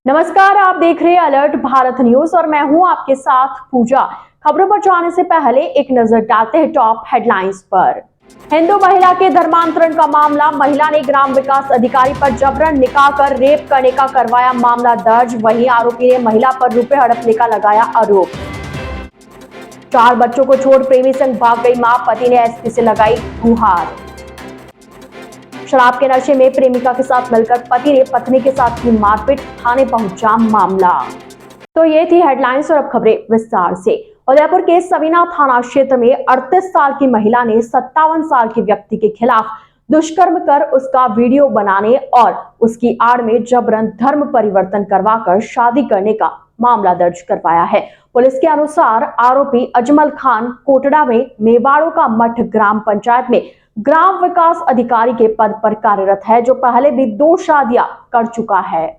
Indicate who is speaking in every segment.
Speaker 1: नमस्कार, आप देख रहे हैं अलर्ट भारत न्यूज और मैं हूं आपके साथ पूजा। खबरों पर जाने से पहले एक नजर डालते हैं टॉप हेडलाइंस पर। हिंदू महिला के धर्मांतरण का मामला, महिला ने ग्राम विकास अधिकारी पर जबरन निकाह कर रेप करने का करवाया मामला दर्ज। वहीं आरोपी ने महिला पर रुपए हड़पने का लगाया आरोप। 4 बच्चों को छोड़ प्रेमी संग भाग गई मां, पति ने एसपी से लगाई गुहार। शराब के नशे में प्रेमिका के साथ मिलकर पति ने पत्नी के साथ की मारपीट, थाने पहुंचा मामला। तो ये थी हेडलाइंस और अब खबरें विस्तार से। उदयपुर के सवीना थाना क्षेत्र में 38 साल की महिला ने 57 साल के व्यक्ति के खिलाफ दुष्कर्म कर उसका वीडियो बनाने और उसकी आड़ में जबरन धर्म परिवर्तन करवाकर शादी करने का मामला दर्ज करवाया है। पुलिस के अनुसार आरोपी अजमल खान कोटड़ा में मेवाड़ों का मठ ग्राम पंचायत में ग्राम विकास अधिकारी के पद पर कार्यरत है, जो पहले भी 2 शादियां कर चुका है।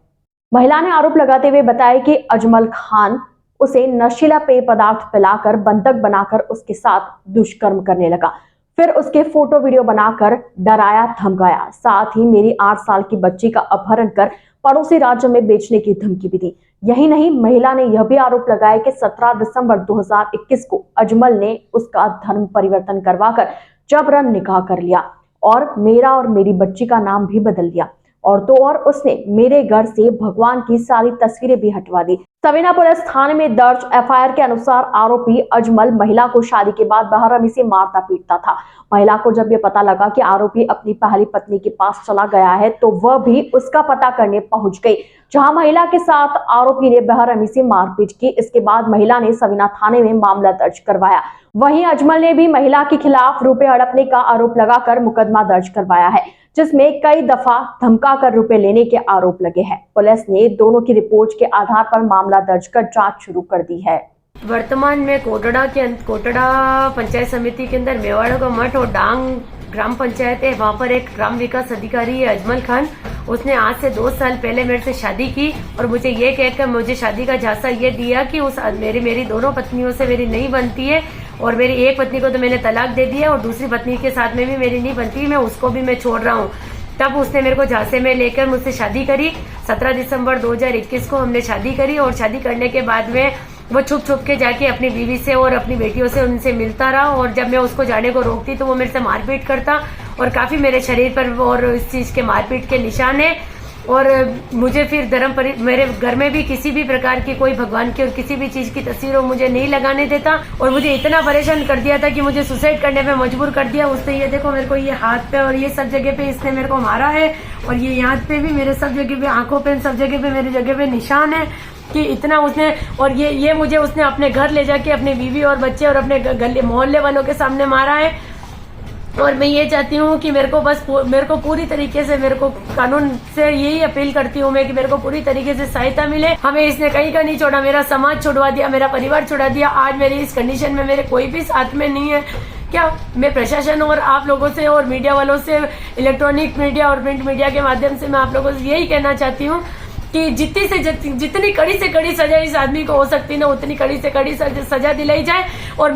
Speaker 1: महिला ने आरोप लगाते हुए बताया कि अजमल खान उसे नशीला पेय पदार्थ पिलाकर बंधक बनाकर उसके साथ दुष्कर्म करने लगा, फिर उसके फोटो वीडियो बनाकर डराया धमकाया, साथ ही मेरी 8 साल की बच्ची का अपहरण कर पड़ोसी राज्य में बेचने की धमकी भी दी। यही नहीं, महिला ने यह भी आरोप लगाया कि 17 दिसंबर 2021 को अजमल ने उसका धर्म परिवर्तन करवाकर जबरन निकाह कर लिया और मेरा और मेरी बच्ची का नाम भी बदल दिया, और तो और उसने मेरे घर से भगवान की सारी तस्वीरें भी हटवा दी। सवीना पुलिस थाने में दर्ज एफआईआर के अनुसार आरोपी अजमल महिला को शादी के बाद बेरहमी से मारता पीटता था। महिला को जब ये पता लगा कि आरोपी अपनी पहली पत्नी के पास चला गया है, तो वह भी उसका पता करने पहुंच गई, जहां महिला के साथ आरोपी ने बेरहमी से मारपीट की। इसके बाद महिला ने सवीना थाने में मामला दर्ज करवाया। वहीं अजमल ने भी महिला के खिलाफ रुपए हड़पने का आरोप लगाकर मुकदमा दर्ज करवाया है, जिसमें कई दफा धमकाकर रुपए लेने के आरोप लगे हैं। पुलिस ने दोनों की रिपोर्ट के आधार पर मामला दर्ज कर जांच शुरू कर दी है।
Speaker 2: वर्तमान में कोटड़ा पंचायत समिति के अंदर मेवाड़ों का मठ और डांग ग्राम पंचायत है, वहाँ पर एक ग्राम विकास अधिकारी है अजमल खान। उसने आज से 2 साल पहले मेरे से शादी की और मुझे ये कहकर मुझे शादी का झांसा ये दिया कि उस मेरी दोनों पत्नियों से मेरी नहीं बनती है, और मेरी एक पत्नी को तो मैंने तलाक दे दिया और दूसरी पत्नी के साथ में भी मेरी नहीं बनती, मैं उसको भी मैं छोड़ रहा हूँ। तब उसने मेरे को झांसे में लेकर मुझसे शादी करी। 17 दिसंबर 2021 को हमने शादी करी और शादी करने के बाद में वो छुप छुप के जाके अपनी बीवी से और अपनी बेटियों से उनसे मिलता रहा, और जब मैं उसको जाने को रोकती तो वो मेरे से मारपीट करता, और काफी मेरे शरीर पर और इस चीज के मारपीट के निशान है। और मुझे फिर मेरे घर में भी किसी भी प्रकार की कोई भगवान की और किसी भी चीज की तस्वीर मुझे नहीं लगाने देता, और मुझे इतना परेशान कर दिया था कि मुझे सुसाइड करने पे मजबूर कर दिया उसने। ये देखो मेरे को ये हाथ पे और ये सब जगह पे इसने मेरे को मारा है, और ये यहाँ पे भी मेरे सब जगह पे, आंखों पे, सब जगह पे मेरी जगह पे निशान है कि इतना उसने। और ये मुझे उसने अपने घर ले जाके अपनी बीवी और बच्चे और अपने गले मोहल्ले वालों के सामने मारा है। और मैं ये चाहती हूँ कि मेरे को पूरी तरीके से, मेरे को कानून से यही अपील करती हूँ मैं कि मेरे को पूरी तरीके से सहायता मिले। हमें इसने कहीं का नहीं छोड़ा, मेरा समाज छुड़वा दिया, मेरा परिवार छुड़ा दिया। आज मेरी इस कंडीशन में मेरे कोई भी साथ में नहीं है। क्या मैं प्रशासन और आप लोगों से और मीडिया वालों से, इलेक्ट्रॉनिक मीडिया और प्रिंट मीडिया के माध्यम से मैं आप लोगों से यही कहना चाहती हूँ कि जितनी कड़ी से कड़ी सजा इस आदमी को हो सकती ना, उतनी कड़ी से कड़ी सजा दिलाई जाए, और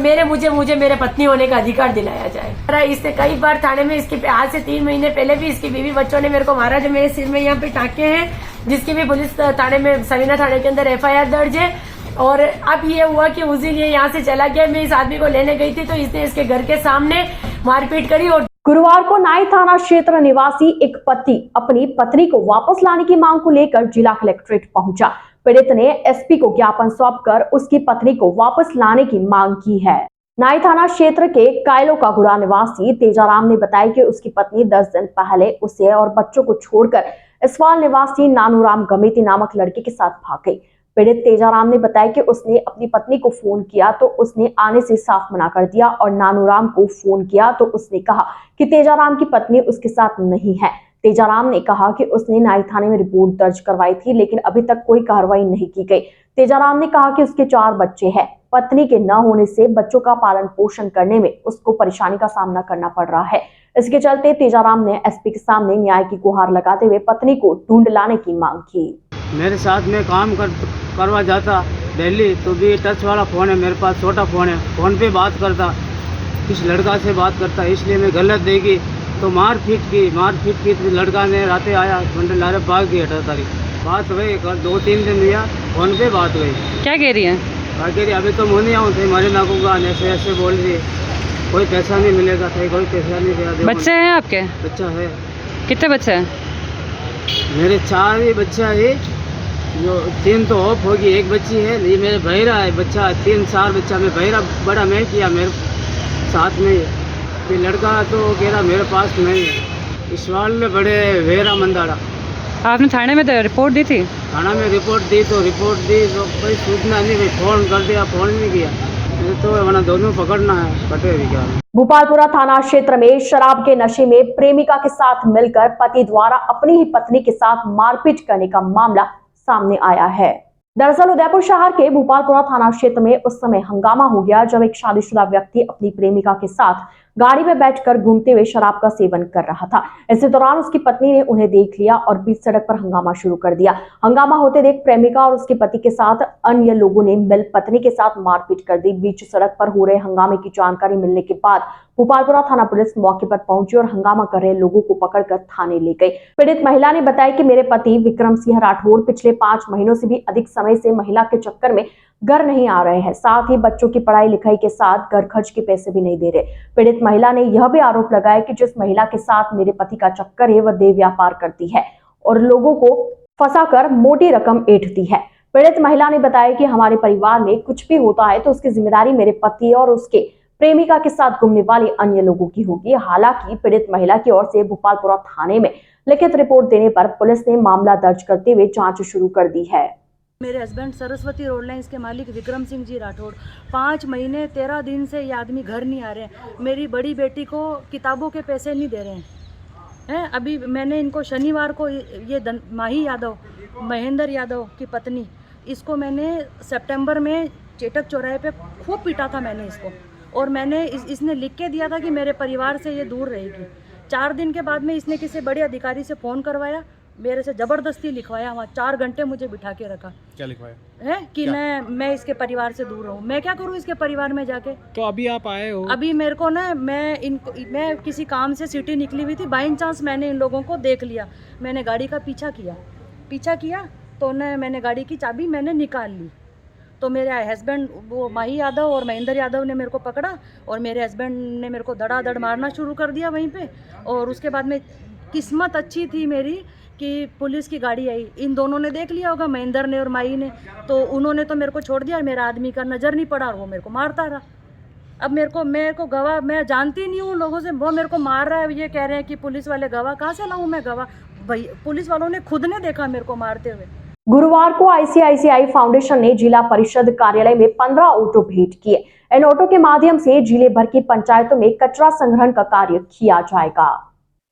Speaker 2: मुझे मेरे पत्नी होने का अधिकार दिलाया जाए। इसने कई बार थाने में, इसकी आज से 3 महीने पहले भी इसकी बीवी बच्चों ने मेरे को मारा, जो मेरे सिर में यहाँ पे टाके हैं, जिसकी भी पुलिस थाने में, सवीना थाने के अंदर एफआईआर दर्ज है। और अब ये हुआ कि उस दिन ये यहाँ से चला गया, मैं इस आदमी को लेने गई थी तो इसने इसके घर के सामने मारपीट करी। और
Speaker 1: गुरुवार को नाई थाना क्षेत्र निवासी एक पति अपनी पत्नी को वापस लाने की मांग को लेकर जिला कलेक्ट्रेट पहुंचा। पीड़ित ने एसपी को ज्ञापन सौंपकर उसकी पत्नी को वापस लाने की मांग की है। नाई थाना क्षेत्र के कायलो का गुड़ा निवासी तेजाराम ने बताया कि उसकी पत्नी 10 दिन पहले उसे और बच्चों को छोड़कर इसवाल निवासी नानूराम गमेती नामक लड़के के साथ भाग गई। पीड़ित तेजाराम ने बताया कि उसने अपनी पत्नी को फोन किया तो उसने आने से साफ मना कर दिया, और नानूराम को फोन किया तो उसने कहा कि तेजाराम की पत्नी उसके साथ नहीं है। तेजाराम ने कहा कि उसने नाई थाने में रिपोर्ट दर्ज करवाई थी, लेकिन अभी तक कोई कार्रवाई नहीं की गई। तेजाराम ने कहा कि उसके 4 बच्चे हैं, पत्नी के न होने से बच्चों का पालन पोषण करने में उसको परेशानी का सामना करना पड़ रहा है। इसके चलते तेजाराम ने एसपी के सामने न्याय की गुहार लगाते हुए पत्नी को ढूंढ लाने की मांग की।
Speaker 3: मेरे साथ में काम करवा जाता दिल्ली, तो भी टच वाला फ़ोन है मेरे पास, छोटा फ़ोन है, फ़ोन पे बात करता, किस लड़का से बात करता, इसलिए मैं गलत देगी तो मार पीट की तो लड़का ने रातें आया, मंडल लारे भाग गई 18 तारीख। बात हुई 2-3 दिन हुआ, फोन पे बात हुई।
Speaker 4: क्या कह रही है?
Speaker 3: कह रही अभी तो मुँह नहीं आऊँ थे, मरे नाकूंगा, ऐसे ऐसे बोल रही। कोई पैसा नहीं मिलेगा, कोई पैसा नहीं दिया।
Speaker 4: बच्चे हैं आपके?
Speaker 3: बच्चा है।
Speaker 4: कितने बच्चे हैं?
Speaker 3: मेरे 4 ही बच्चा है, जो 3 तो ऑफ होगी, एक बच्ची है। ये मेरे बहरा है बच्चा, 3-4 बच्चा। मैं बहरा बड़ा मैं किया, मेरे साथ में ये लड़का तो कह रहा मेरे पास नहीं है। इस वाल में बड़े वेरा मंदाड़ा।
Speaker 4: आपने थाने में रिपोर्ट दी थी?
Speaker 3: थाना में रिपोर्ट दी तो कोई सूचना नहीं, भाई फोन कर दिया, फोन नहीं किया। तो वरना दोनों पकड़ना है, कटे भी क्या।
Speaker 1: भोपालपुरा थाना क्षेत्र में शराब के नशे में प्रेमिका के साथ मिलकर पति द्वारा अपनी ही पत्नी के साथ मारपीट करने का मामला सामने आया है। दरअसल उदयपुर शहर के भोपालपुरा थाना क्षेत्र में उस समय हंगामा हो गया जब एक शादीशुदा व्यक्ति अपनी प्रेमिका के साथ गाड़ी में बैठकर घूमते हुए शराब का सेवन कर रहा था। इसी दौरान उसकी पत्नी ने उन्हें देख लिया और बीच सड़क पर हंगामा शुरू कर दिया। हंगामा होते देख प्रेमिका और उसके पति के साथ अन्य लोगों ने मिल पत्नी के साथ मारपीट कर दी। बीच सड़क पर हो रहे हंगामे की जानकारी मिलने के बाद भोपालपुरा थाना पुलिस मौके पर पहुंची और हंगामा कर रहे लोगों को पकड़कर थाने ले गई। पीड़ित महिला ने बताया कि मेरे पति विक्रम सिंह राठौर पिछले 5 महीनों से भी अधिक समय से महिला के चक्कर में घर नहीं आ रहे हैं, साथ ही बच्चों की पढ़ाई लिखाई के साथ घर खर्च के पैसे भी नहीं दे रहे। पीड़ित महिला ने यह भी आरोप लगाया कि जिस महिला के साथ मेरे पति का चक्कर है वह देह व्यापार करती है और लोगों को फंसाकर मोटी रकम ऐंठती है। पीड़ित महिला ने बताया कि हमारे परिवार में कुछ भी होता है तो उसकी जिम्मेदारी मेरे पति और उसके प्रेमिका के साथ घूमने वाले अन्य लोगों की होगी। हालांकि पीड़ित महिला की ओर से भोपालपुरा थाने में लिखित रिपोर्ट देने पर पुलिस ने मामला दर्ज करते हुए जांच शुरू कर दी है।
Speaker 5: मेरे हस्बैंड सरस्वती रोड लाइन्स के मालिक विक्रम सिंह जी राठौड़ 5 महीने 13 दिन से ये आदमी घर नहीं आ रहे हैं। मेरी बड़ी बेटी को किताबों के पैसे नहीं दे रहे हैं। अभी मैंने इनको शनिवार को ये माही यादव, महेंद्र यादव की पत्नी, इसको मैंने सितंबर में चेटक चौराहे पे खूब पीटा था मैंने इसको, और मैंने इसने लिख के दिया था कि मेरे परिवार से ये दूर रहेगी। 4 दिन के बाद में इसने किसी बड़े अधिकारी से फ़ोन करवाया, मेरे से ज़बरदस्ती लिखवाया, वहाँ 4 घंटे मुझे बिठा के रखा।
Speaker 6: क्या लिखवाया
Speaker 5: है कि मैं इसके परिवार से दूर रहूँ। मैं क्या करूँ इसके परिवार में जाके?
Speaker 6: तो अभी आप आए हो?
Speaker 5: अभी मेरे को ना मैं किसी काम से सिटी निकली हुई थी, बाई चांस मैंने इन लोगों को देख लिया। मैंने गाड़ी का पीछा किया तो मैंने गाड़ी की चाबी मैंने निकाल ली। तो मेरे हस्बैंड वो माही यादव और महेंद्र यादव ने मेरे को पकड़ा और मेरे हस्बैंड ने मेरे को धड़ाधड़ मारना शुरू कर दिया वहीं पे। और उसके बाद में किस्मत अच्छी थी मेरी कि पुलिस की गाड़ी आई, इन दोनों ने देख लिया होगा, महेंद्र ने और माही ने, तो उन्होंने तो मेरे को छोड़ दिया। मेरा आदमी का नज़र नहीं पड़ा और वो मेरे को मारता रहा। अब मेरे को गवाह, मैं जानती नहीं हूँ लोगों से, वो मेरे को मार रहा है। ये कह रहे हैं कि पुलिस वाले गवाह, कहाँ से लाऊं मैं गवाह? भाई पुलिस वालों ने खुद ने देखा मेरे को मारते हुए।
Speaker 1: गुरुवार को आईसीआईसीआई फाउंडेशन ने जिला परिषद कार्यालय में 15 ऑटो भेंट किए। इन ऑटो के माध्यम से जिले भर की पंचायतों में कचरा संग्रहण का कार्य किया जाएगा।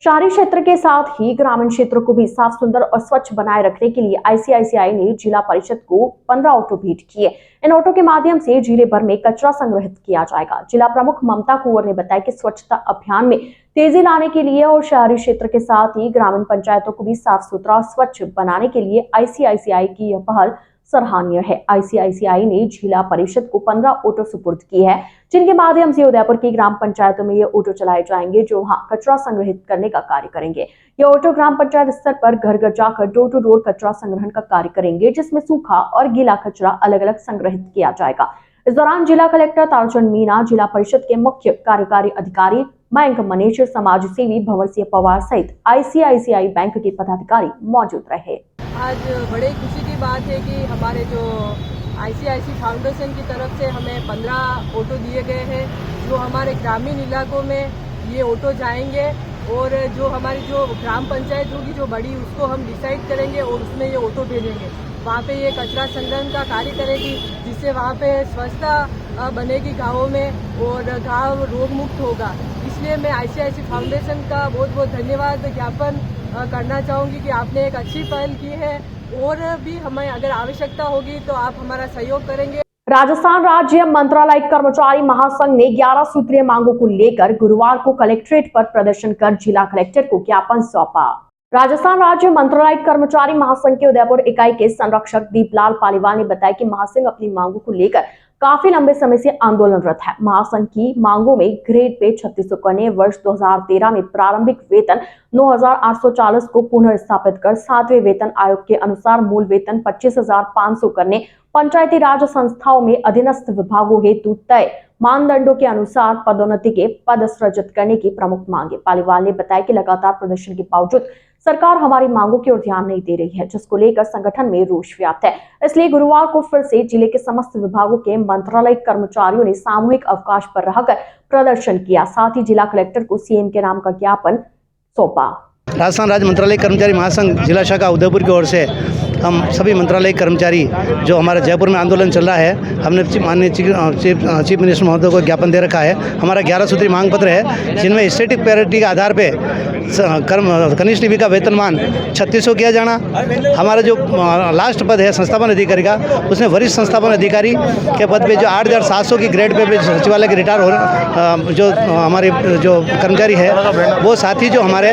Speaker 1: शहरी क्षेत्र के साथ ही ग्रामीण क्षेत्रों को भी साफ सुंदर और स्वच्छ बनाए रखने के लिए आईसीआईसीआई ने जिला परिषद को 15 ऑटो भेंट किए। इन ऑटो के माध्यम से जिले भर में कचरा संग्रहित किया जाएगा। जिला प्रमुख ममता कुंवर ने बताया कि स्वच्छता अभियान में तेजी लाने के लिए और शहरी क्षेत्र के साथ ही ग्रामीण पंचायतों को भी साफ सुथरा और स्वच्छ बनाने के लिए आईसीआईसीआई की यह पहल सराहनीय है। आईसीआईसीआई ने जिला परिषद को 15 ऑटो सुपुर्द की है, जिनके माध्यम से उदयपुर की ग्राम पंचायतों में ये ऑटो चलाए जाएंगे जो वहां कचरा संग्रहित करने का कार्य करेंगे। ये ऑटो ग्राम पंचायत स्तर पर घर घर जाकर डोर टू डोर कचरा संग्रहण का कार्य करेंगे, जिसमें सूखा और गीला कचरा अलग अलग संग्रहित किया जाएगा। इस दौरान जिला कलेक्टर तालचंद मीना, जिला परिषद के मुख्य कार्यकारी अधिकारी मयंक मनीष, समाज सेवी भंवर सिंह पवार सहित आईसीआईसीआई बैंक के पदाधिकारी मौजूद रहे।
Speaker 7: आज बड़े खुशी की बात है कि हमारे जो आईसीआईसी फाउंडेशन की तरफ से हमें 15 ऑटो दिए गए हैं, जो हमारे ग्रामीण इलाकों में ये ऑटो जाएंगे और जो हमारी जो ग्राम पंचायत होगी जो बड़ी, उसको हम डिसाइड करेंगे और उसमें ये ऑटो भेजेंगे। वहाँ पे ये कचरा संग्रहण का कार्य करेगी, जिससे वहाँ पे स्वच्छता बनेगी गाँवों में और गाँव रोग मुक्त होगा। इसलिए मैं आईसीआईसी फाउंडेशन का बहुत बहुत धन्यवाद ज्ञापन करना चाहूँगी कि आपने एक अच्छी पहल की है और भी हमें अगर आवश्यकता होगी तो आप हमारा सहयोग करेंगे।
Speaker 1: राजस्थान राज्य मंत्रालय कर्मचारी महासंघ ने 11 सूत्रीय मांगों को लेकर गुरुवार को कलेक्ट्रेट पर प्रदर्शन कर जिला कलेक्टर को ज्ञापन सौंपा। राजस्थान राज्य मंत्रालय कर्मचारी महासंघ के उदयपुर इकाई के संरक्षक दीपलाल पालीवाल ने बताया कि महासंघ अपनी मांगों को लेकर काफी लंबे समय से आंदोलनरत है। महासंघ की मांगों में ग्रेड पे 3600 करने, वर्ष 2013 में प्रारंभिक वेतन 9,840 को पुनः स्थापित कर 7वें वेतन आयोग के अनुसार मूल वेतन 25,500 करने, पंचायती राज संस्थाओं में अधीनस्थ विभागों हेतु तय मानदंडों के अनुसार पदोन्नति के पद सृजित करने की प्रमुख मांगे। पालीवाल ने बताया कि लगातार प्रदर्शन के बावजूद सरकार हमारी मांगों की ओर ध्यान नहीं दे रही है, जिसको लेकर संगठन में रोष व्याप्त है। इसलिए गुरुवार को फिर से जिले के समस्त विभागों के मंत्रालय कर्मचारियों ने सामूहिक अवकाश पर रहकर प्रदर्शन किया। साथ ही जिला कलेक्टर को सीएम के नाम का ज्ञापन सौंपा।
Speaker 8: राजस्थान राज्य मंत्रालय कर्मचारी महासंघ जिला शाखा उदयपुर की ओर से हम सभी मंत्रालय कर्मचारी जो हमारे जयपुर में आंदोलन चल रहा है, हमने माननीय चीफ मिनिस्टर महोदय को ज्ञापन दे रखा है। हमारा 11 सूत्री मांग पत्र है, जिनमें स्टैटिक पैरिटी के आधार पे कनिष्ठ लिपिका वेतनमान 3600 किया जाना। हमारा जो लास्ट पद है संस्थापन अधिकारी का, उसमें वरिष्ठ संस्थापन अधिकारी के पद पे जो 8,700 की ग्रेड पे सचिवालय के रिटायर हो जो हमारे जो कर्मचारी है, वो साथ ही जो हमारे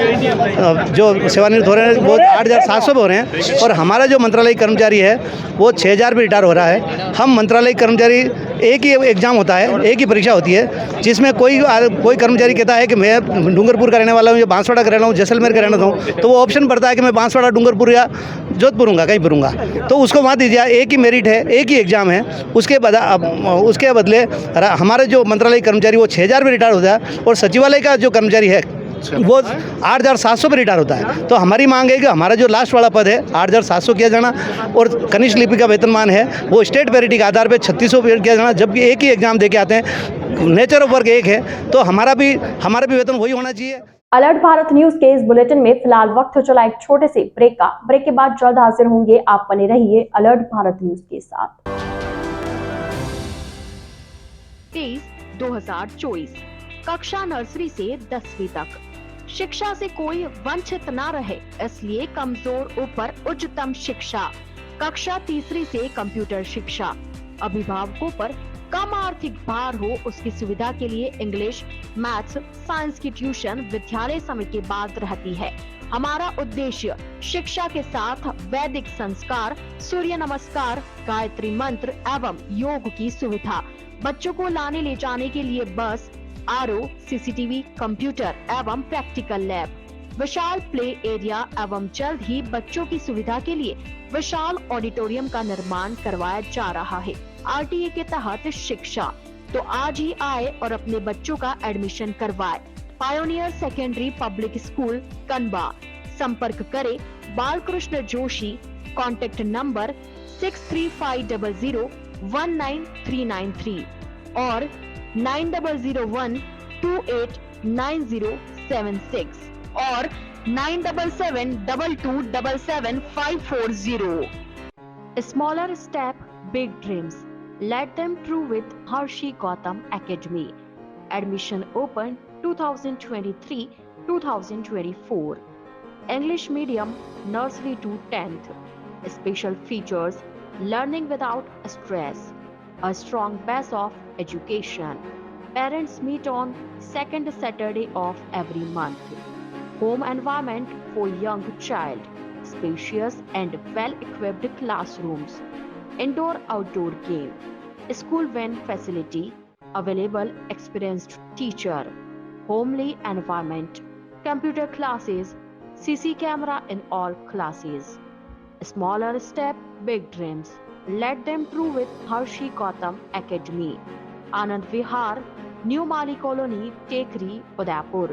Speaker 8: जो सेवानिवृत्त हो रहे हैं वो 8,700 पे हो रहे हैं। और हमारा जो मंत्रालय कर्मचारी है वो 6,000 पे रिटायर हो रहा है। हम मंत्रालय कर्मचारी एक ही एग्जाम होता है, एक ही परीक्षा होती है, जिसमें कोई कर्मचारी कहता है कि मैं डूंगरपुर का रहने वाला हूँ या बांसवाड़ा का रहना हूँ, जैसलमेर का रहना हूँ, तो वो ऑप्शन पड़ता है कि मैं बांसवाड़ा, डूंगरपुर या जोधपुर हूँगा, कहीं पर हूँगा, तो उसको वहाँ दीजिए। एक ही मेरिट है, एक ही एग्जाम है। उसके बदले हमारे जो मंत्रालय कर्मचारी वो 6,000 पे रिटायर होता है और सचिवालय का जो कर्मचारी है वो 8,700 पे रिटायर होता है। तो हमारी मांग है कि हमारा जो लास्ट वाला पद है 8,700 किया जाना और कनिष्ठ लिपिका वेतनमान है वो स्टेट पैरिटी के आधार पे 3600 किया जाना, जबकि एक ही एग्जाम दे के आते हैं, नेचर ऑफ वर्क एक है, तो हमारा भी वेतन वही होना चाहिए।
Speaker 1: अलर्ट भारत न्यूज के इस बुलेटिन में फिलहाल वक्त हो चला एक छोटे से ब्रेक का। ब्रेक के बाद जल्द हाजिर होंगे, आप बने रहिए अलर्ट भारत न्यूज के साथ।
Speaker 9: 23/2024 कक्षा नर्सरी से 10वीं तक शिक्षा से कोई वंचित न रहे, इसलिए कमजोर ऊपर उच्चतम शिक्षा। कक्षा 3री से कंप्यूटर शिक्षा। अभिभावकों पर कम आर्थिक भार हो, उसकी सुविधा के लिए इंग्लिश, मैथ्स, साइंस की ट्यूशन विद्यालय समय के बाद रहती है। हमारा उद्देश्य शिक्षा के साथ वैदिक संस्कार, सूर्य नमस्कार, गायत्री मंत्र एवं योग की सुविधा। बच्चों को लाने ले जाने के लिए बस, आरओ, सीसीटीवी, कंप्यूटर एवं प्रैक्टिकल लैब, विशाल प्ले एरिया एवं जल्द ही बच्चों की सुविधा के लिए विशाल ऑडिटोरियम का निर्माण करवाया जा रहा है। आरटीए के तहत शिक्षा, तो आज ही आए और अपने बच्चों का एडमिशन करवाए। Pioneer secondary public school Kanba. संपर्क करें बालकृष्ण जोशी। कॉन्टेक्ट नंबर 6350019393 और 9001289076 और 9772277540। Smaller step, big dreams. Let them true with Harshi Gautam Academy. Admission open 2023-2024. English medium, nursery to 10th. Special features, learning without stress. A strong base of education. Parents meet on second Saturday of every month. Home environment for young child. Spacious and well-equipped classrooms. Indoor-outdoor game. School van facility. Available experienced teacher. Homely environment. Computer classes. CC camera in all classes. Smaller step, big dreams. Let them true with Harshi Gautam Academy. Anand Vihar, New Mali Colony, Tekri, Udaipur.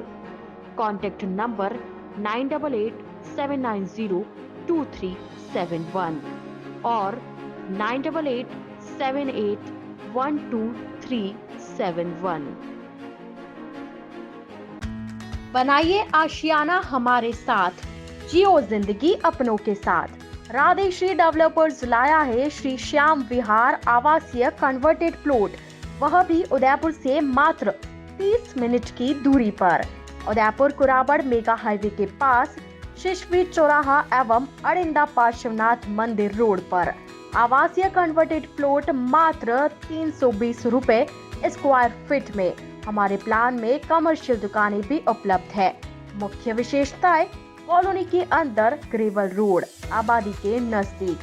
Speaker 9: Contact number 9887902371 or 9881212371.
Speaker 1: बनाइए आशियाना हमारे साथ, जियो जिंदगी अपनों के साथ। राधेश्री developers लाया है श्री श्याम विहार आवासीय कन्वर्टेड प्लॉट, वह भी उदयपुर से मात्र 30 मिनट की दूरी पर। उदयपुर कुराबड़ मेगा हाईवे के पास शिशवी चौराहा एवं अड़िंदा पार्श्वनाथ मंदिर रोड पर। आवासीय कन्वर्टेड प्लॉट मात्र 320 रुपए स्क्वायर फीट में। हमारे प्लान में कमर्शियल दुकानें भी उपलब्ध है। मुख्य विशेषताएं, कॉलोनी के अंदर ग्रेवल रोड, आबादी के नजदीक,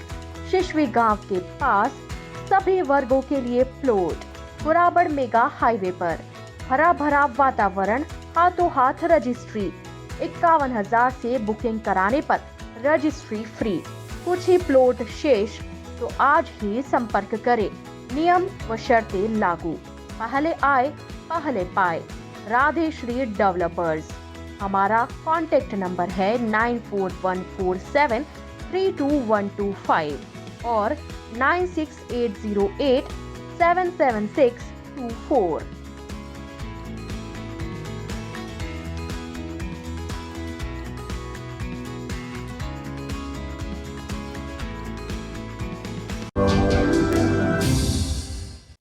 Speaker 1: शिशवी गांव के पास,
Speaker 9: सभी वर्गों के लिए प्लॉट बुराबड़ मेगा हाईवे पर, हरा भरा वातावरण, हाथों हाथ रजिस्ट्री। 51,000 से बुकिंग कराने पर रजिस्ट्री फ्री। कुछ ही प्लॉट शेष, तो आज ही संपर्क करें। नियम व शर्तें लागू। पहले आए पहले पाए। राधे श्री डेवलपर्स। हमारा कॉन्टेक्ट नंबर है 9414732125 और 9680877624।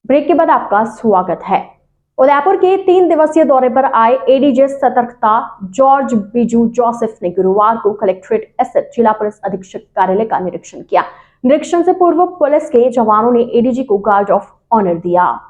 Speaker 1: ब्रेक के बाद आपका स्वागत है। उदयपुर के 3 दिवसीय दौरे पर आए एडीजे सतर्कता जॉर्ज बिजू जोसेफ ने गुरुवार को कलेक्ट्रेट स्थित जिला पुलिस अधीक्षक कार्यालय का निरीक्षण किया। निरीक्षण से पूर्व पुलिस के जवानों ने एडीजी को गार्ड ऑफ ऑनर दिया।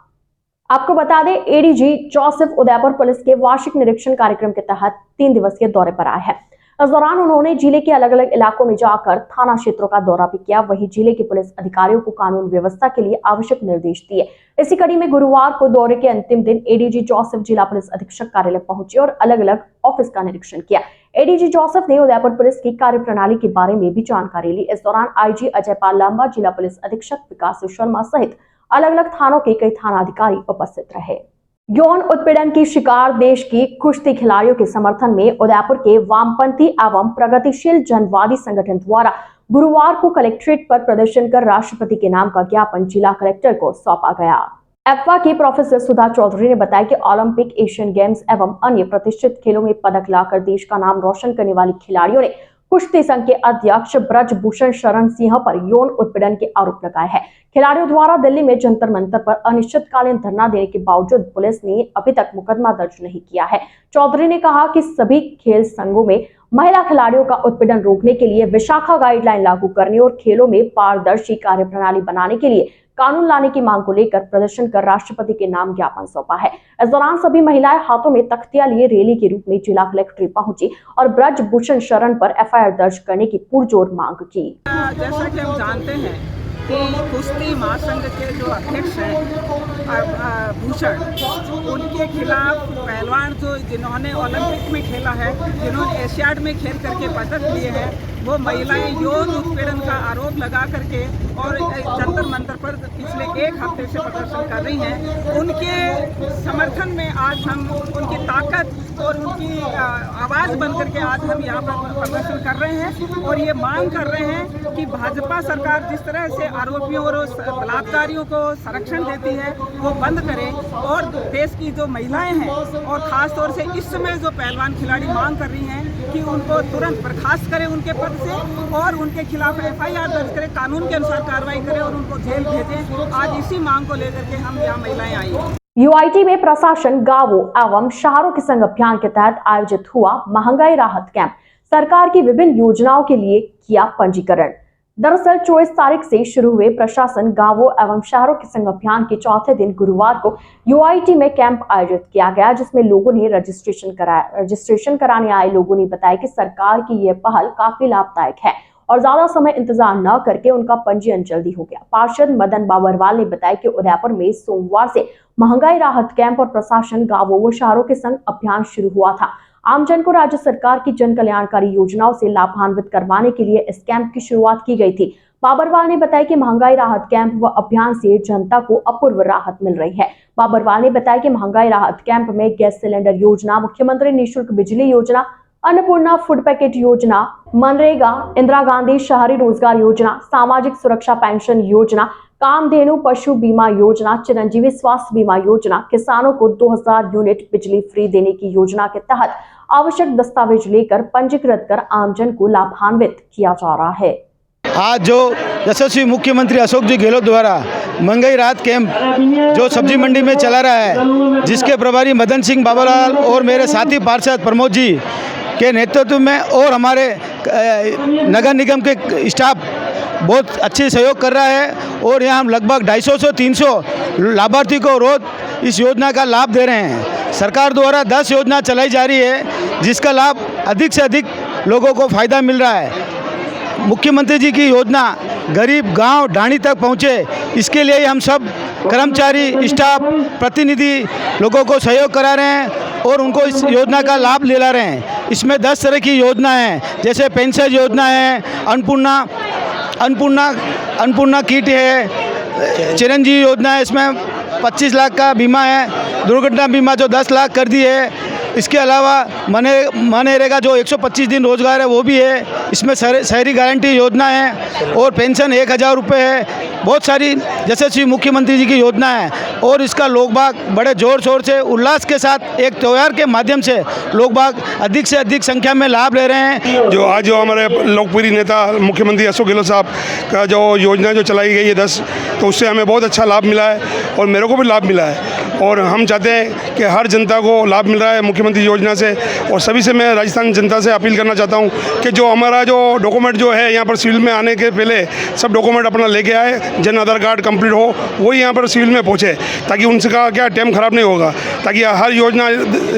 Speaker 1: आपको बता दें, एडीजी जोसेफ उदयपुर पुलिस के वार्षिक निरीक्षण कार्यक्रम के तहत 3 दिवसीय दौरे पर आए हैं। इस दौरान उन्होंने जिले के अलग अलग इलाकों में जाकर थाना क्षेत्रों का दौरा भी किया। वहीं जिले के पुलिस अधिकारियों को कानून व्यवस्था के लिए आवश्यक निर्देश दिए। इसी कड़ी में गुरुवार को दौरे के अंतिम दिन एडीजी जोसेफ जिला पुलिस अधीक्षक कार्यालय पहुंचे और अलग अलग ऑफिस का निरीक्षण किया। एडीजी जोसेफ ने उदयपुर पुलिस की कार्यप्रणाली के बारे में भी जानकारी ली। इस दौरान आईजी अजय पाल लांबा, जिला पुलिस अधीक्षक विकास शर्मा सहित अलग अलग थानों के कई थाना अधिकारी उपस्थित रहे। यौन उत्पीड़न की शिकार देश की कुश्ती खिलाड़ियों के समर्थन में उदयपुर के वामपंथी एवं प्रगतिशील जनवादी संगठन द्वारा गुरुवार को कलेक्ट्रेट पर प्रदर्शन कर राष्ट्रपति के नाम का ज्ञापन जिला कलेक्टर को सौंपा गया। एफवा की प्रोफेसर सुधा चौधरी ने बताया कि ओलंपिक, एशियन गेम्स एवं अन्य प्रतिष्ठित खेलों में पदक लाकर देश का नाम रोशन करने वाली खिलाड़ियों ने कुश्ती संघ के अध्यक्ष ब्रजभूषण शरण सिंह पर यौन उत्पीड़न के आरोप लगाए हैं। खिलाड़ियों द्वारा दिल्ली में जंतर मंतर पर अनिश्चितकालीन धरना देने के बावजूद पुलिस ने अभी तक मुकदमा दर्ज नहीं किया है। चौधरी ने कहा कि सभी खेल संघों में महिला खिलाड़ियों का उत्पीड़न रोकने के लिए विशाखा गाइडलाइन लागू करने और खेलों में पारदर्शी कार्यप्रणाली बनाने के लिए कानून लाने की मांग को लेकर प्रदर्शन कर राष्ट्रपति के नाम ज्ञापन सौंपा है। इस दौरान सभी महिलाएं हाथों में तख्तियां लिए रैली के रूप में जिला कलेक्ट्रेट पहुंची और ब्रजभूषण शरण पर एफआईआर दर्ज करने की पुरजोर मांग की।
Speaker 10: जैसा कि हम जानते हैं कि कुश्ती महासंघ के जो अध्यक्ष हैं भूषण, उनके खिलाफ पहलवान जिन्होंने ओलंपिक में खेला है, जिन्होंने एशियाड में खेल करके पदक लिए हैं, वो महिलाएं यौन उत्पीड़न का आरोप लगा करके और जंतर मंतर पर पिछले 1 हफ्ते से प्रदर्शन कर रही हैं। उनके समर्थन में आज हम उनकी ताकत और उनकी आवाज़ बन करके आज हम यहाँ पर प्रदर्शन कर रहे हैं और ये मांग कर रहे हैं कि भाजपा सरकार जिस तरह से आरोपियों और बलात्कारियों को संरक्षण देती है वो बंद करे और देश की जो महिलाएं हैं और ख़ास तौर से इस समय जो पहलवान खिलाड़ी मांग कर रही हैं कि उनको तुरंत बर्खास्त करें उनके पद से और उनके खिलाफ एफआईआर दर्ज करें, कानून के अनुसार कार्रवाई करें और उनको जेल भेजें। आज इसी मांग को लेकर के हम यहाँ महिलाएं आई हैं।
Speaker 1: यूआईटी में प्रशासन, गांवों एवं शहरों के संग अभियान के तहत आयोजित हुआ महंगाई राहत कैंप। सरकार की विभिन्न योजनाओं के लिए किया पंजीकरण। दरअसल 24 तारीख से शुरू हुए प्रशासन, गांवों एवं शहरों के संग अभियान के चौथे दिन गुरुवार को यूआईटी में कैंप आयोजित किया गया, जिसमें लोगों ने रजिस्ट्रेशन कराया। रजिस्ट्रेशन कराने आए लोगों ने बताया कि सरकार की यह पहल काफी लाभदायक है और ज्यादा समय इंतजार न करके उनका पंजीयन जल्दी हो गया। पार्षद मदन बाबरवाल ने बताया कि उदयपुर में सोमवार से महंगाई राहत कैंप और प्रशासन, गांवों व शहरों के संग अभियान शुरू हुआ था। आमजन को राज्य सरकार की जन कल्याणकारी योजनाओं से लाभान्वित करवाने के लिए इस कैंप की शुरुआत की गई थी। बाबरवाल ने बताया कि महंगाई राहत कैंप व अभियान से जनता को अपूर्व राहत मिल रही है। बाबरवाल ने बताया कि महंगाई राहत कैंप में गैस सिलेंडर योजना, मुख्यमंत्री निःशुल्क बिजली योजना, अन्नपूर्णा फूड पैकेट योजना, मनरेगा, इंदिरा गांधी शहरी रोजगार योजना, सामाजिक सुरक्षा पेंशन योजना, कामधेनु पशु बीमा योजना, चिरंजीवी स्वास्थ्य बीमा योजना, किसानों को 2000 यूनिट बिजली फ्री देने की योजना के तहत आवश्यक दस्तावेज लेकर पंजीकृत कर आमजन को लाभान्वित किया जा रहा है।
Speaker 8: आज जो यशस्वी मुख्यमंत्री अशोक जी गहलोत द्वारा महंगाई राहत कैंप जो सब्जी मंडी में चला रहा है, जिसके प्रभारी मदन सिंह बाबरवाल और मेरे साथी पार्षद प्रमोद जी के नेतृत्व में और हमारे नगर निगम के स्टाफ बहुत अच्छे सहयोग कर रहा है और यहाँ हम लगभग 250 से 300 लाभार्थी को रोज इस योजना का लाभ दे रहे हैं। सरकार द्वारा 10 योजना चलाई जा रही है, जिसका लाभ अधिक से अधिक लोगों को फ़ायदा मिल रहा है। मुख्यमंत्री जी की योजना गरीब गांव ढाणी तक पहुंचे, इसके लिए हम सब कर्मचारी, स्टाफ, प्रतिनिधि लोगों को सहयोग करा रहे हैं और उनको इस योजना का लाभ दिला रहे हैं। इसमें 10 तरह की योजना है, जैसे पेंशन योजना है, अन्नपूर्णा किट है, चिरंजीवी योजना है, इसमें 25 लाख का बीमा है, दुर्घटना बीमा जो 10 लाख कर दी है। इसके अलावा मनरेगा जो 125 दिन रोजगार है वो भी है। इसमें शहरी गारंटी योजना है और पेंशन 1000 रुपये है। बहुत सारी यशस्वी मुख्यमंत्री जी की योजना है और इसका लोग बाग बड़े जोर शोर से उल्लास के साथ एक त्यौहार के माध्यम से लोग बाग अधिक से अधिक संख्या में लाभ ले रहे हैं।
Speaker 11: जो आज जो हमारे लोकप्रिय नेता मुख्यमंत्री अशोक गहलोत साहब का जो योजना जो चलाई गई है 10, तो उससे हमें बहुत अच्छा लाभ मिला है और मेरे को भी लाभ मिला है और हम चाहते हैं कि हर जनता को लाभ मिल रहा है मुख्यमंत्री योजना से। और सभी से मैं राजस्थान जनता से अपील करना चाहता हूं कि जो हमारा जो डॉक्यूमेंट जो है यहाँ पर सिविल में आने के पहले सब डॉक्यूमेंट अपना लेके आए, जन आधार कार्ड कंप्लीट हो, वही यहाँ पर सिविल में पहुँचे, ताकि उनका क्या टाइम खराब नहीं होगा, ताकि हर योजना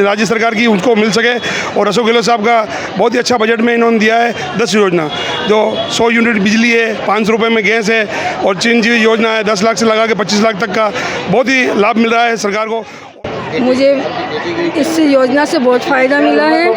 Speaker 11: राज्य सरकार की उनको मिल सके। और अशोक गहलोत साहब का बहुत ही अच्छा बजट में इन्होंने दिया है 10 योजना, जो 100 यूनिट बिजली है, 500 रुपये में गैस है और चिरंजीवी योजना है 10 लाख से लगा के 25 लाख तक का बहुत ही लाभ मिल रहा है सरकार को।
Speaker 7: मुझे इस योजना से बहुत फायदा मिला है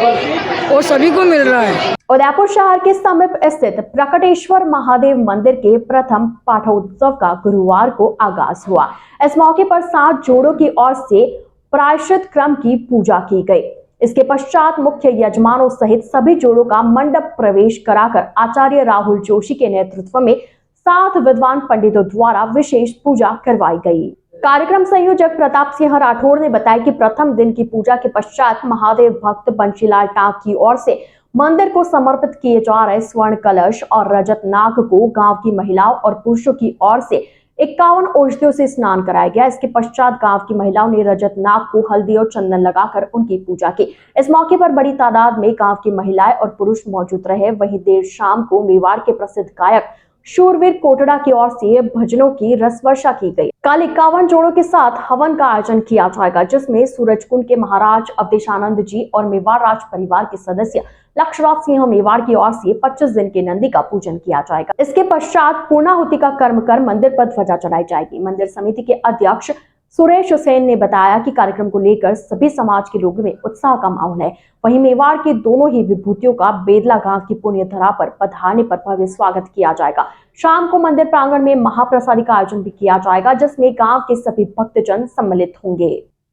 Speaker 7: और सभी को मिल रहा है।
Speaker 1: उदयपुर शहर के समीप स्थित प्रकटेश्वर महादेव मंदिर के प्रथम पाठोत्सव का गुरुवार को आगाज हुआ। इस मौके पर 7 जोड़ों की ओर से प्रायश्चित क्रम की पूजा की गई। इसके पश्चात मुख्य यजमानों सहित सभी जोड़ों का मंडप प्रवेश कराकर आचार्य राहुल जोशी के नेतृत्व में 7 विद्वान पंडितों द्वारा विशेष पूजा करवाई गई। कार्यक्रम संयोजक प्रताप सिंह राठौड़ ने बताया कि प्रथम दिन की पूजा के पश्चात महादेव भक्त बंशीलाल टाक की ओर से मंदिर को समर्पित किए जा रहे स्वर्ण कलश और रजत नाग को गांव की महिलाओं और पुरुषों की ओर से 51 औषधियों से स्नान कराया गया। इसके पश्चात गांव की महिलाओं ने रजत नाग को हल्दी और चंदन लगाकर उनकी पूजा की। इस मौके पर बड़ी तादाद में गांव की महिलाएं और पुरुष मौजूद रहे। वहीं देर शाम को मेवाड़ के प्रसिद्ध गायक शूरवीर कोटड़ा की ओर से भजनों की रसवर्षा की गई। कल 51 जोड़ों के साथ हवन का आयोजन किया जाएगा, जिसमें सूरजकुंड के महाराज अवधेशानंद जी और मेवाड़ राज परिवार के सदस्य लक्षराज सिंह मेवाड़ की ओर से 25 दिन के नंदी का पूजन किया जाएगा। इसके पश्चात पूर्णाहुति का कर्म कर मंदिर पर ध्वजा चढ़ाई जाएगी। मंदिर समिति के अध्यक्ष सुरेश हुसैन ने बताया कि कार्यक्रम को लेकर सभी समाज के लोगों में उत्साह का माहौल है। वहीं मेवाड़ के दोनों ही विभूतियों का बेदला गांव की पुण्य धरा पर पधारने पर भव्य स्वागत किया जाएगा। शाम को मंदिर प्रांगण में महाप्रसादी का आयोजन भी किया जाएगा, जिसमें गांव के सभी भक्तजन सम्मिलित होंगे।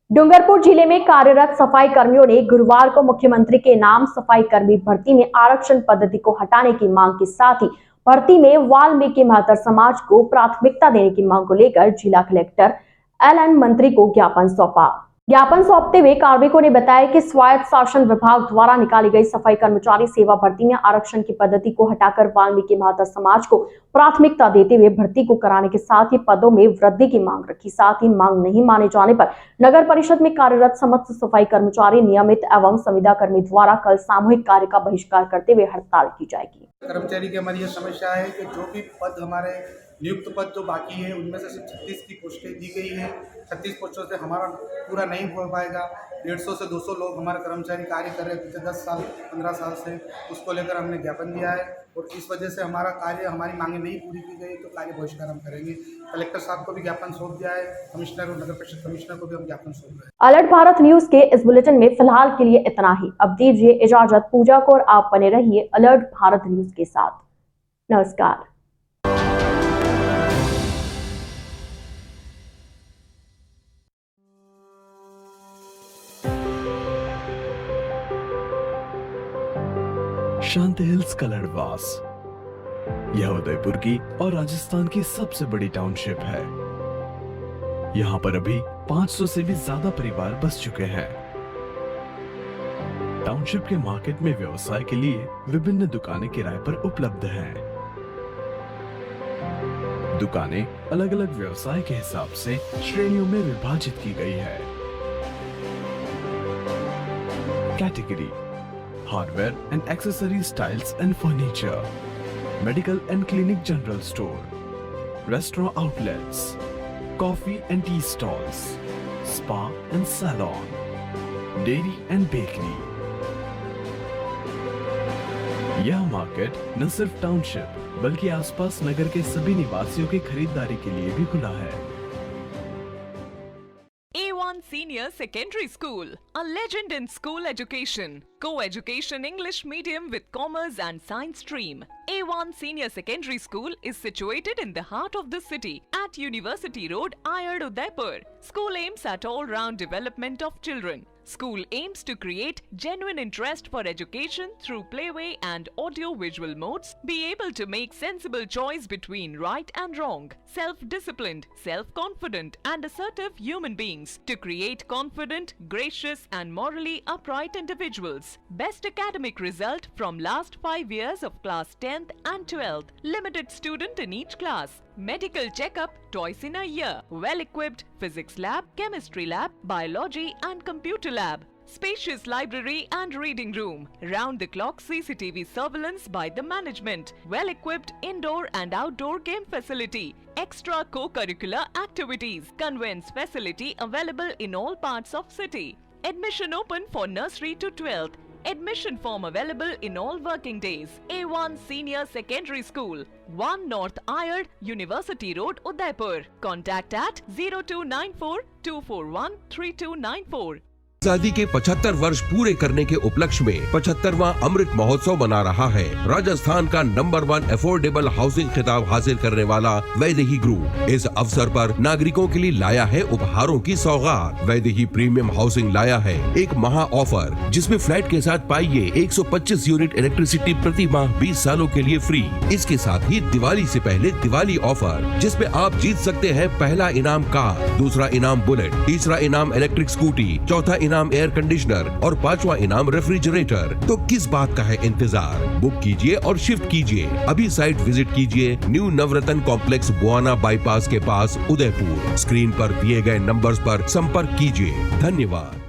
Speaker 1: डूंगरपुर जिले में कार्यरत सफाई कर्मियों ने गुरुवार को मुख्यमंत्री के नाम सफाई कर्मी भर्ती में आरक्षण पद्धति को हटाने की मांग के साथ ही भर्ती में वाल्मीकि महतर समाज को प्राथमिकता देने की मांग को लेकर जिला कलेक्टर LN मंत्री को ज्ञापन सौंपा। ज्ञापन सौंपते हुए कार्मिकों ने बताया कि स्वायत्त शासन विभाग द्वारा निकाली गई सफाई कर्मचारी सेवा भर्ती में आरक्षण की पद्धति को हटाकर वाल्मीकि महतर समाज को प्राथमिकता देते हुए भर्ती को कराने के साथ ही पदों में वृद्धि की मांग रखी। साथ ही मांग नहीं माने जाने पर नगर परिषद में कार्यरत समस्त सफाई कर्मचारी, नियमित एवं संविदा कर्मी द्वारा कल सामूहिक कार्य का बहिष्कार करते हुए हड़ताल की जाएगी।
Speaker 12: कर्मचारी की हमारी ये समस्या है कि जो भी पद हमारे नियुक्त पद जो बाकी है उनमें से सिर्फ 36 की पोस्टें दी गई है। 36 पोस्टों से हमारा पूरा नहीं हो पाएगा। 150 से 200 लोग हमारे कर्मचारी कार्य कर रहे हैं पिछले 10 साल 15 साल से। उसको लेकर हमने ज्ञापन दिया है और इस वजह से हमारा कार्य, हमारी मांगे नहीं पूरी की गई तो कार्य बहिष्कार हम करेंगे। कलेक्टर साहब को भी ज्ञापन सौंप दिया है, कमिश्नर और नगर परिषद कमिश्नर को भी हम ज्ञापन सौंप रहे हैं।
Speaker 1: अलर्ट भारत न्यूज के इस बुलेटिन में फिलहाल के लिए इतना ही। अब दीजिए इजाजत पूजा को और आप बने रहिए अलर्ट भारत न्यूज के साथ। नमस्कार।
Speaker 13: शांति हिल्स कलरवास, यह उदयपुर की और राजस्थान की सबसे बड़ी टाउनशिप है। यहाँ पर अभी 500 से भी ज्यादा परिवार बस चुके हैं। टाउनशिप के मार्केट में व्यवसाय के लिए विभिन्न दुकानें किराए पर उपलब्ध हैं। दुकानें अलग अलग व्यवसाय के हिसाब से श्रेणियों में विभाजित की गई है। Category: hardware and accessories, tiles and furniture, medical and clinic general store, restaurant outlets, coffee and tea stalls, spa and salon, dairy and bakery. यह मार्केट न सिर्फ टाउनशिप बल्कि आसपास नगर के सभी निवासियों की खरीदारी के लिए भी खुला है।
Speaker 14: A1 Senior Secondary School, a legend in school education. Co-education English medium with commerce and science stream. A1 Senior Secondary School is situated in the heart of the city at University Road, Ayad, Udaipur. School aims at all-round development of children. School aims to create genuine interest for education through playway and audio-visual modes, be able to make sensible choice between right and wrong, self-disciplined, self-confident and assertive human beings to create confident, gracious and morally upright individuals. Best academic result from last 5 years of class 10th and 12th. Limited student in each class. Medical checkup twice in a year. Well-equipped physics lab, chemistry lab, biology and computer lab. Spacious library and reading room. Round-the-clock CCTV surveillance by the management. Well-equipped indoor and outdoor game facility. Extra co-curricular activities. Conveyance facility available in all parts of city. Admission open for nursery to 12th. Admission form available in all working days. A1 Senior Secondary School, 1 North Ayad, University Road, Udaipur. Contact at 0294 241 3294.
Speaker 15: आजादी के 75 वर्ष पूरे करने के उपलक्ष्य में 75वां अमृत महोत्सव मना रहा है। राजस्थान का नंबर 1 अफोर्डेबल हाउसिंग खिताब हासिल करने वाला वैदेही ग्रुप इस अवसर पर नागरिकों के लिए लाया है उपहारों की सौगात। वैदेही प्रीमियम हाउसिंग लाया है एक महा ऑफर जिसमें फ्लैट के साथ पाइए 125 यूनिट इलेक्ट्रिसिटी प्रति माह 20 सालों के लिए फ्री। इसके साथ ही दिवाली से पहले दिवाली ऑफर जिसमें आप जीत सकते हैं पहला इनाम कार, दूसरा इनाम बुलेट, तीसरा इनाम इलेक्ट्रिक स्कूटी, चौथा इनाम एयर कंडीशनर और 5वां इनाम रेफ्रिजरेटर। तो किस बात का है इंतजार? बुक कीजिए और शिफ्ट कीजिए। अभी साइट विजिट कीजिए न्यू नवरत्न कॉम्प्लेक्स बुआना बाईपास के पास उदयपुर। स्क्रीन पर दिए गए नंबर्स पर संपर्क कीजिए। धन्यवाद।